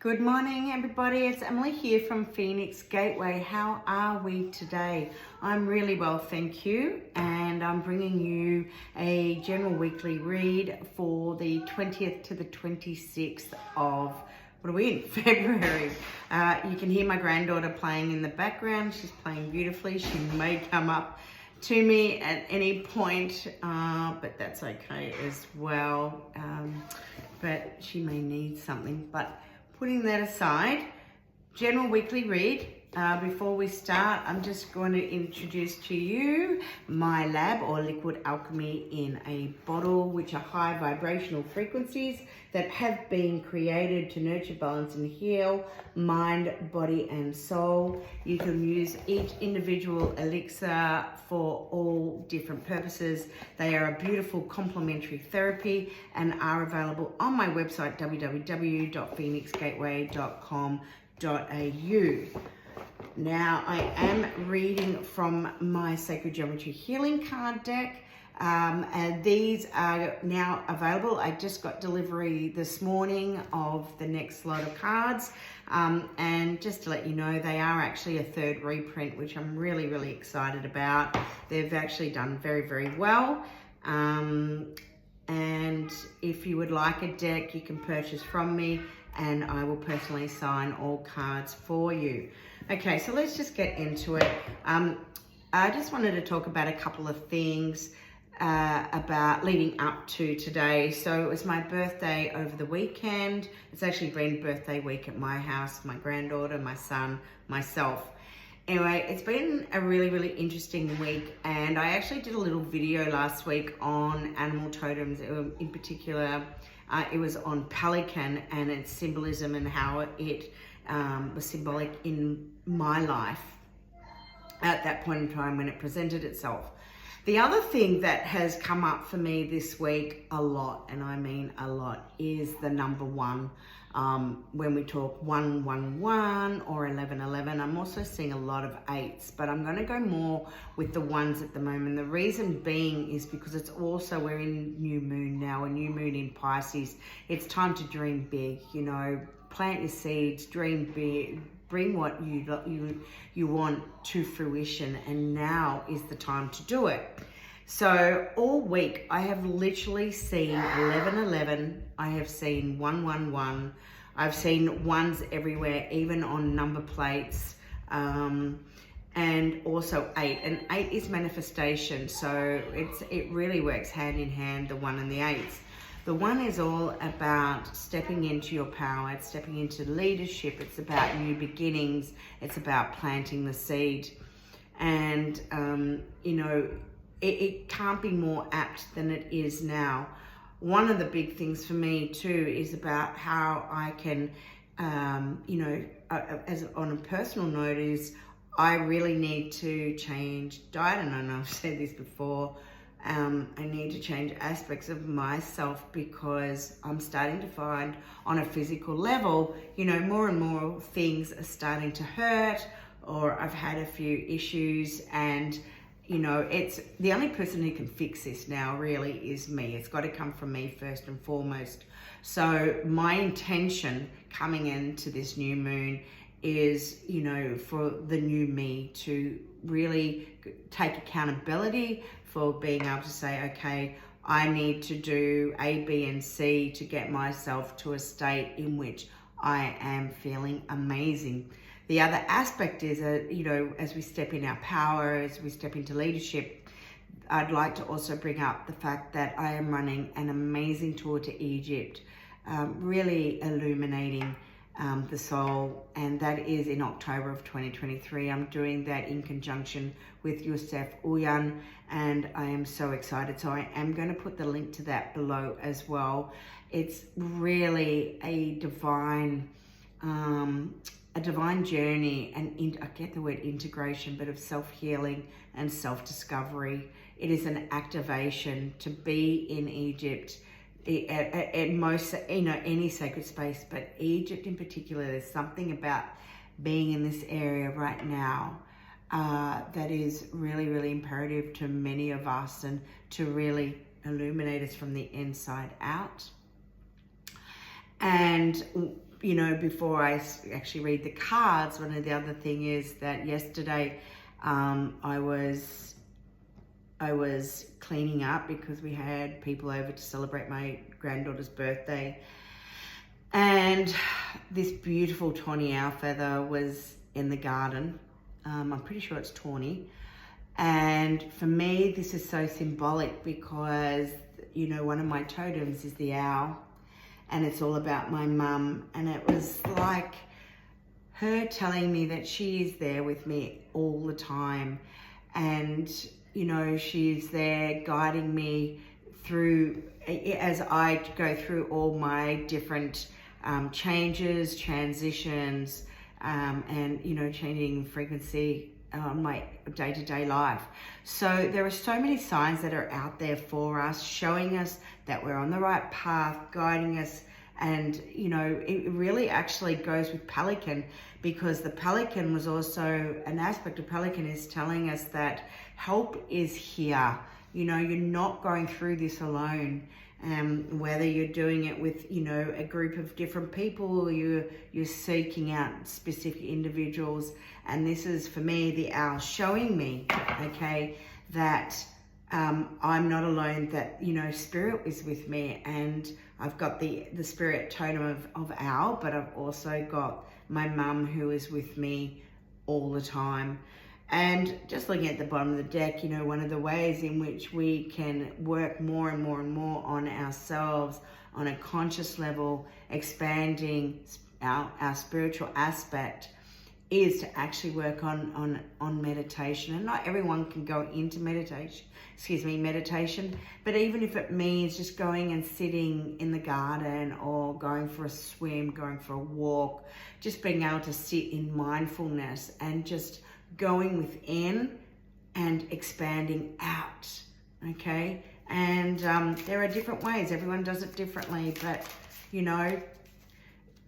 Good morning, everybody. It's Emily here from Phoenix Gateway. How are we today? I'm really well, thank you. And I'm bringing you a general weekly read for the 20th to the 26th of, what are we in? February. You can hear my granddaughter playing in the background. She's playing beautifully. She may come up to me at any point, but that's okay as well. But she may need something. But putting that aside, general weekly read. Before we start, I'm just going to introduce to you my lab or liquid alchemy in a bottle, which are high vibrational frequencies that have been created to nurture, balance and heal mind, body and soul. You can use each individual elixir for all different purposes. They are a beautiful complementary therapy and are available on my website www.phoenixgateway.com.au. Now, I am reading from my Sacred Geometry Healing card deck, and these are now available. I just got delivery this morning of the next lot of cards, and just to let you know, they are actually a third reprint, which I'm really, really excited about. They've actually done very, very well. And if you would like a deck, you can purchase from me, and I will personally sign all cards for you. Okay, so let's just get into it. I just wanted to talk about a couple of things about leading up to today. So it was my birthday over the weekend. It's actually been birthday week at my house, my granddaughter, my son, myself. Anyway, it's been a really, really interesting week, and I actually did a little video last week on animal totems. In particular, it was on pelican and its symbolism and how it was symbolic in my life at that point in time when it presented itself. The other thing that has come up for me this week a lot, and I mean a lot, is the number 1. When we talk 111 or 1111, I'm also seeing a lot of 8s, but I'm going to go more with the 1s at the moment. The reason being is because it's also, we're in new moon now, a new moon in Pisces. It's time to dream big, you know, plant your seeds, dream big, bring what you want to fruition, and now is the time to do it. So all week I have literally seen 1111, I have seen 111, I've seen 1s everywhere, even on number plates, and also 8. And 8 is manifestation, so it really works hand in hand, the 1 and the 8s. The 1 is all about stepping into your power, it's stepping into leadership, it's about new beginnings, it's about planting the seed. And, you know, it can't be more apt than it is now. One of the big things for me too is about how I can, you know, as on a personal note, is I really need to change diet. And I know I've said this before. I need to change aspects of myself because I'm starting to find on a physical level, you know, more and more things are starting to hurt, or I've had a few issues, and you know, it's the only person who can fix this now really is me. It's got to come from me first and foremost. So my intention coming into this new moon is, you know, for the new me to really take accountability for being able to say, okay, I need to do A, B, and C to get myself to a state in which I am feeling amazing. The other aspect is that, you know, as we step in our power, as we step into leadership, I'd like to also bring up the fact that I am running an amazing tour to Egypt, really illuminating the soul, and that is in October of 2023. I'm doing that in conjunction with Yusuf Uyan, and I am so excited. So I am going to put the link to that below as well. It's really a divine journey, and I get the word integration, but of self-healing and self-discovery. It is an activation to be in Egypt at most, you know, any sacred space, but Egypt in particular. There's something about being in this area right now that is really, really imperative to many of us, and to really illuminate us from the inside out. And before I actually read the cards, one of the other thing is that yesterday I was cleaning up because we had people over to celebrate my granddaughter's birthday, and this beautiful tawny owl feather was in the garden. I'm pretty sure it's tawny, and for me this is so symbolic because one of my totems is the owl, and it's all about my mum, and it was like her telling me that she is there with me all the time, and she's there guiding me through as I go through all my different changes, transitions, and changing frequency on my day-to-day life. So there are so many signs that are out there for us, showing us that we're on the right path, guiding us. And it really actually goes with Pelican, because the Pelican was also an aspect of Pelican is telling us that help is here. You're not going through this alone. Whether you're doing it with a group of different people, or you're seeking out specific individuals. And this is, for me, the owl showing me, okay, that I'm not alone, that spirit is with me, and I've got the spirit totem of owl, but I've also got my mum who is with me all the time. And just looking at the bottom of the deck, one of the ways in which we can work more and more and more on ourselves on a conscious level, expanding our spiritual aspect, is to actually work on meditation. And not everyone can go into meditation, but even if it means just going and sitting in the garden, or going for a swim, going for a walk, just being able to sit in mindfulness and just going within and expanding out, okay? And there are different ways, everyone does it differently, but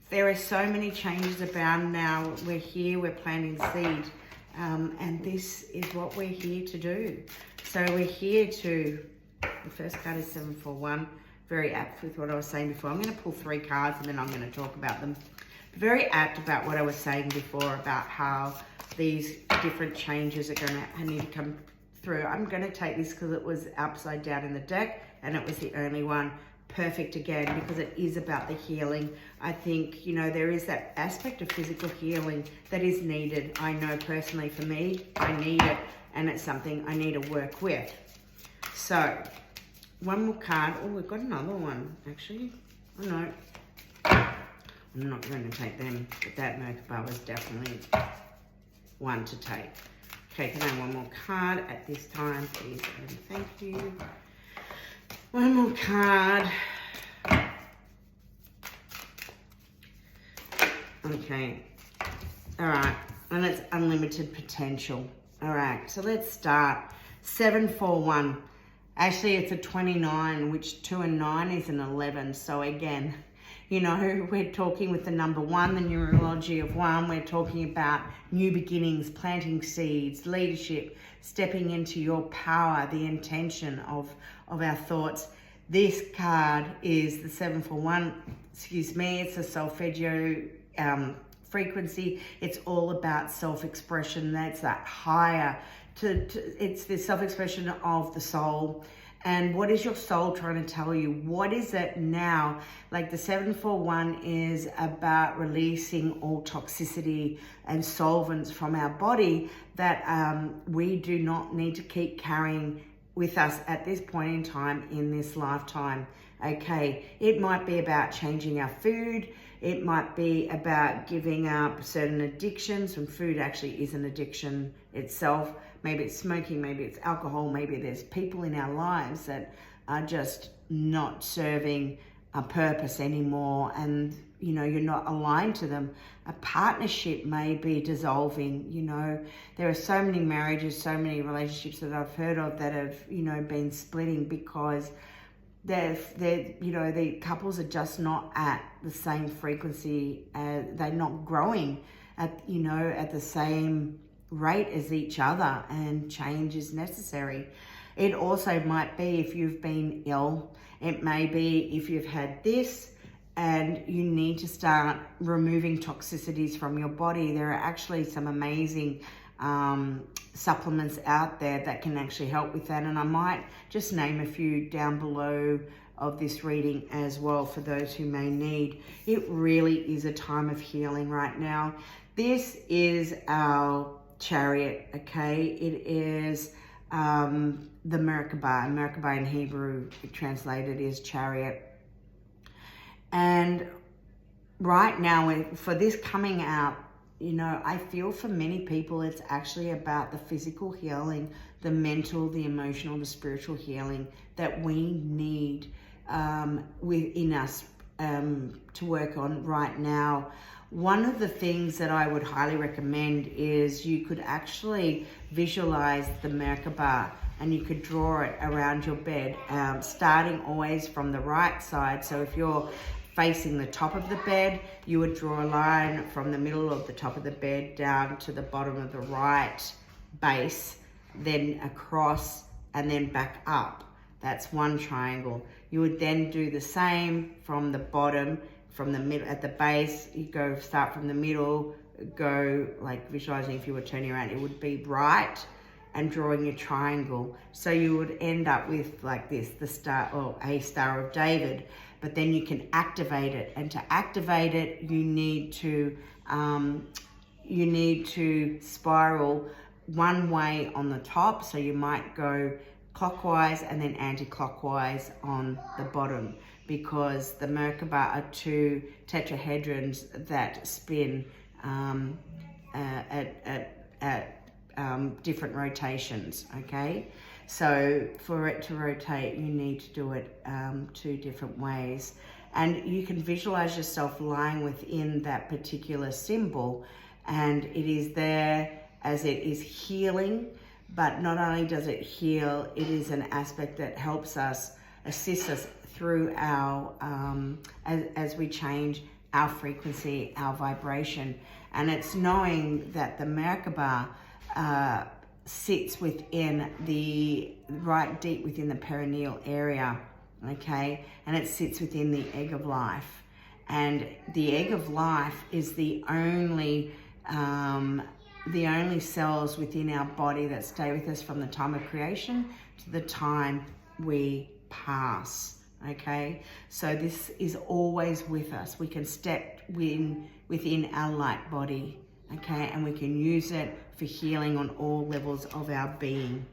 there are so many changes about now. We're here, we're planting seed, and this is what we're here to do. So we're here to, the first card is 741, very apt with what I was saying before. I'm going to pull 3 cards and then I'm going to talk about them. Very apt about what I was saying before about how these different changes are going to need to come through. I'm going to take this because it was upside down in the deck and it was the only one. Perfect again, because it is about the healing. I think there is that aspect of physical healing that is needed. I know personally for me, I need it, and it's something I need to work with. So one more card. Oh, we've got another one actually. Oh no, I'm not going to take them, but that Merkaba was definitely one to take. Okay, can I have one more card at this time, please? And thank you. One more card. Okay. All right. And it's unlimited potential. All right. So let's start. 741. Actually, it's a 29, which 2 and 9 is an 11. So again, we're talking with the number 1, the numerology of 1. We're talking about new beginnings, planting seeds, leadership, stepping into your power, the intention of our thoughts. This card is the 741, it's a solfeggio frequency. It's all about self-expression. That's that higher, it's the self-expression of the soul. And what is your soul trying to tell you? What is it now? Like the 741 is about releasing all toxicity and solvents from our body that we do not need to keep carrying with us at this point in time in this lifetime. Okay, it might be about changing our food. It might be about giving up certain addictions, when food actually is an addiction itself. Maybe it's smoking, maybe it's alcohol, maybe there's people in our lives that are just not serving a purpose anymore, and you're not aligned to them. A partnership may be dissolving. There are so many marriages, so many relationships that I've heard of that have been splitting because the couples are just not at the same frequency. They're not growing at the same rate as each other, and change is necessary. It also might be if you've been ill. It may be if you've had this and you need to start removing toxicities from your body. There are actually some amazing supplements out there that can actually help with that, and I might just name a few down below of this reading as well for those who may need. It really is a time of healing right now. This is our chariot, okay? It is the Merkabah. Merkabah in Hebrew, translated is chariot. And right now, for this coming out, you know, I feel for many people, it's actually about the physical healing, the mental, the emotional, the spiritual healing that we need within us to work on right now. One of the things that I would highly recommend is you could actually visualize the Merkabah, and you could draw it around your bed, starting always from the right side. So if you're facing the top of the bed, you would draw a line from the middle of the top of the bed down to the bottom of the right base, then across and then back up. That's one triangle. You would then do the same from the bottom, from the middle at the base. You start from the middle, go like visualizing if you were turning around, it would be right, and drawing your triangle. So you would end up with like this, the star, or a Star of David. But then you can activate it, and to activate it, you need to spiral one way on the top. So you might go clockwise and then anti-clockwise on the bottom, because the Merkabah are two tetrahedrons that spin at different rotations, okay? So for it to rotate, you need to do it two different ways. And you can visualize yourself lying within that particular symbol, and it is there as it is healing. But not only does it heal, it is an aspect that helps us, assists us through our, as we change our frequency, our vibration. And it's knowing that the Merkabah sits within right deep within the perineal area, okay? And it sits within the egg of life. And the egg of life is the only cells within our body that stay with us from the time of creation to the time we pass, okay? So this is always with us. We can step within our light body, okay? And we can use it for healing on all levels of our being.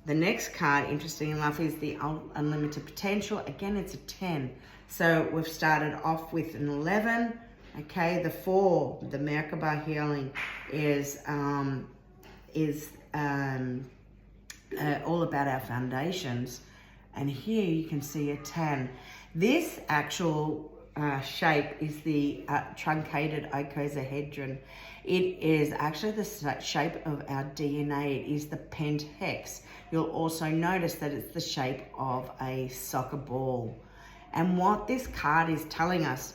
The next card, interesting enough, is the Unlimited Potential. Again, it's a 10. So we've started off with an 11. Okay, the 4, the Merkabah healing, is all about our foundations. And here you can see a 10. This actual shape is the truncated icosahedron. It is actually the shape of our DNA. It is the pentahex. You'll also notice that it's the shape of a soccer ball. And what this card is telling us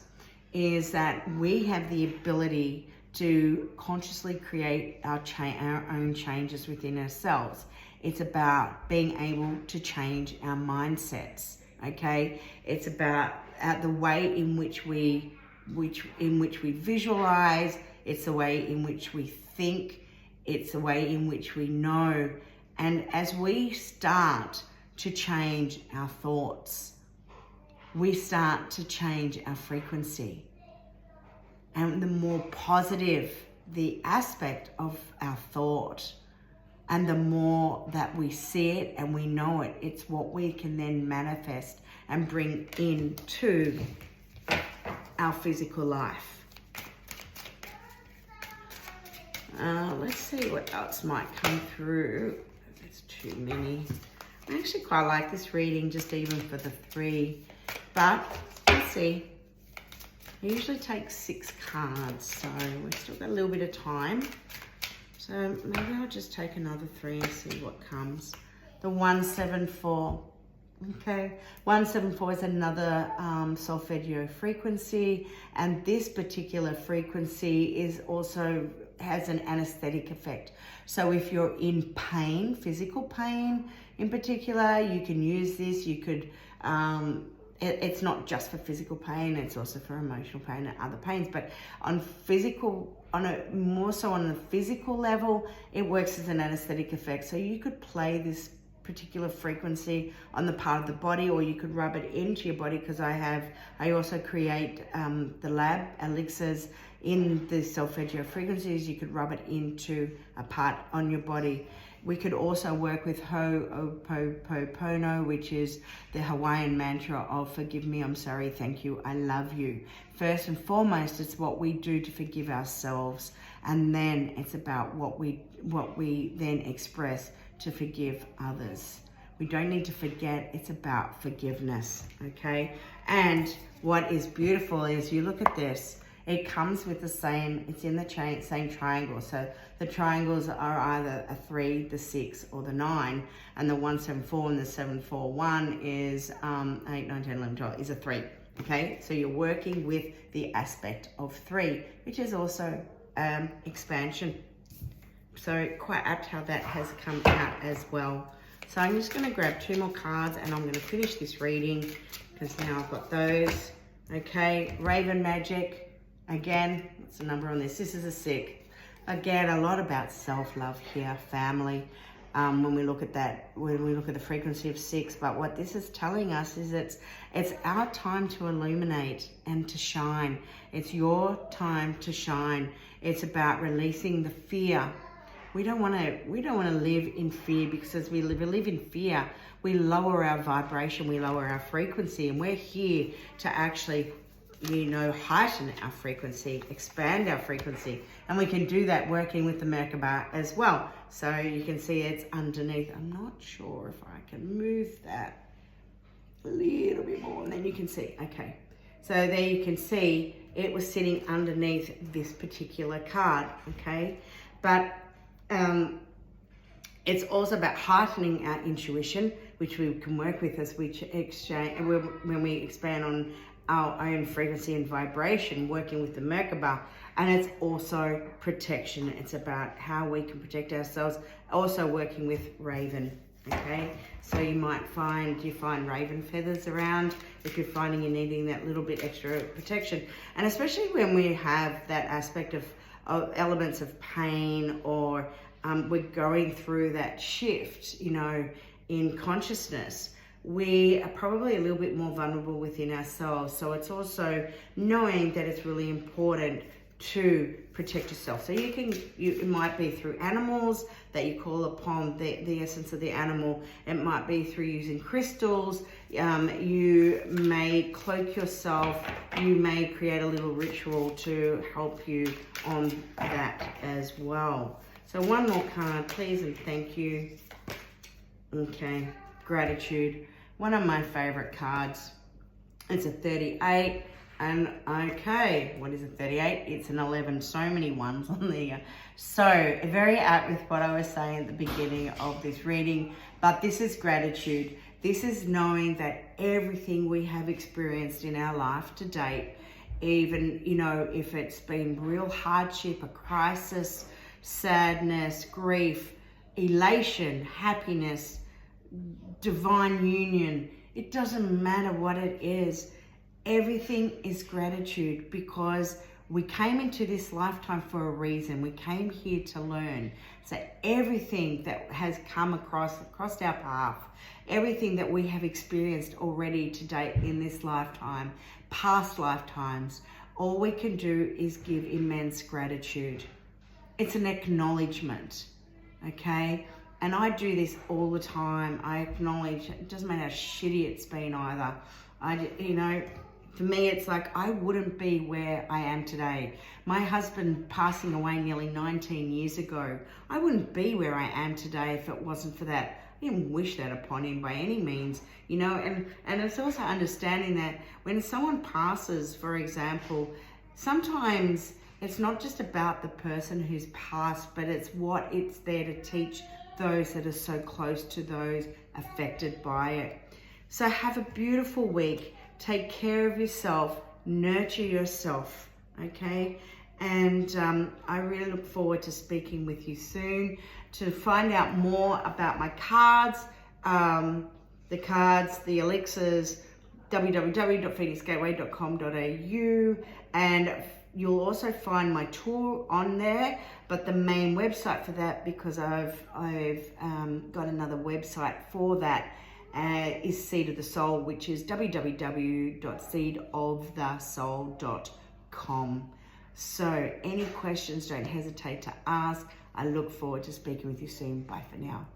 is that we have the ability to consciously create our own changes within ourselves. It's about being able to change our mindsets, okay? It's about the way in which we visualize. It's the way in which we think. It's the way in which we know. And as we start to change our thoughts, we start to change our frequency. And the more positive the aspect of our thought, and the more that we see it and we know it, it's what we can then manifest and bring into our physical life. Let's see what else might come through. There's too many. I actually quite like this reading, just even for the 3. But let's see. I usually take 6 cards, so we've still got a little bit of time. So maybe I'll just take another 3 and see what comes. The 174. Okay, 174 is another solfeggio frequency, and this particular frequency is also has an anesthetic effect. So if you're in pain, physical pain in particular, you can use this. You could it's not just for physical pain, it's also for emotional pain and other pains. But more so on a physical level, it works as an anesthetic effect. So you could play this particular frequency on the part of the body, or you could rub it into your body, because I also create the lab elixirs in the solfeggio frequencies. You could rub it into a part on your body. We could also work with Ho'oponopono, which is the Hawaiian mantra of forgive me, I'm sorry, thank you, I love you. First and foremost, it's what we do to forgive ourselves, and then it's about what we then express to forgive others. We don't need to forget, it's about forgiveness, okay? And what is beautiful is, you look at this, it comes with the same, it's in the same triangle. So the triangles are either a 3, the 6, or the 9, and the 174 and the 741 is 8, 9, 10, 11, 12 is a 3. Okay, so you're working with the aspect of 3, which is also expansion. So quite apt how that has come out as well. So I'm just going to grab 2 more cards and I'm going to finish this reading, because now I've got those. Okay, Raven Magic. Again, what's the number on this? This is a 6. Again, a lot about self-love here, family. When we look at that, when we look at the frequency of 6, but what this is telling us is it's our time to illuminate and to shine. It's your time to shine. It's about releasing the fear. We don't want to live in fear, because as we live in fear, we lower our vibration, we lower our frequency, and we're here to actually, heighten our frequency, expand our frequency. And we can do that working with the Merkaba as well. So you can see it's underneath. I'm not sure if I can move that a little bit more, and then you can see, okay. So there you can see it was sitting underneath this particular card, okay? But it's also about heightening our intuition, which we can work with as we exchange, when we expand on our own frequency and vibration, working with the Merkaba. And it's also protection. It's about how we can protect ourselves, also working with Raven, okay? So you might find raven feathers around if you're finding you're needing that little bit extra protection. And especially when we have that aspect of elements of pain, or we're going through that shift, in consciousness, we are probably a little bit more vulnerable within ourselves. So it's also knowing that it's really important to protect yourself. So it might be through animals that you call upon the essence of the animal. It might be through using crystals. You may cloak yourself. You may create a little ritual to help you on that as well. So one more card, please, and thank you. Okay, gratitude. One of my favorite cards. It's a 38. And okay, what is a 38? It's an 11. So many ones on there. So very apt with what I was saying at the beginning of this reading. But this is gratitude. This is knowing that everything we have experienced in our life to date, even, if it's been real hardship, a crisis, sadness, grief, elation, happiness, divine union, it doesn't matter what it is. Everything is gratitude, because we came into this lifetime for a reason. We came here to learn. So everything that has come across our path, everything that we have experienced already to date in this lifetime, past lifetimes, all we can do is give immense gratitude. It's an acknowledgement, okay? And I do this all the time. I acknowledge, it doesn't matter how shitty it's been either. For me, it's like, I wouldn't be where I am today. My husband passing away nearly 19 years ago, I wouldn't be where I am today if it wasn't for that. I didn't wish that upon him by any means, and it's also understanding that when someone passes, for example, sometimes it's not just about the person who's passed, but it's what it's there to teach those that are so close to those affected by it. So have a beautiful week. Take care of yourself, nurture yourself, okay? And I really look forward to speaking with you soon. To find out more about my cards, the elixirs, www.phoenixgateway.com.au, and you'll also find my tour on there. But the main website for that, because I've got another website for that, is Seed of the Soul, which is www.seedofthesoul.com. So any questions, don't hesitate to ask. I look forward to speaking with you soon. Bye for now.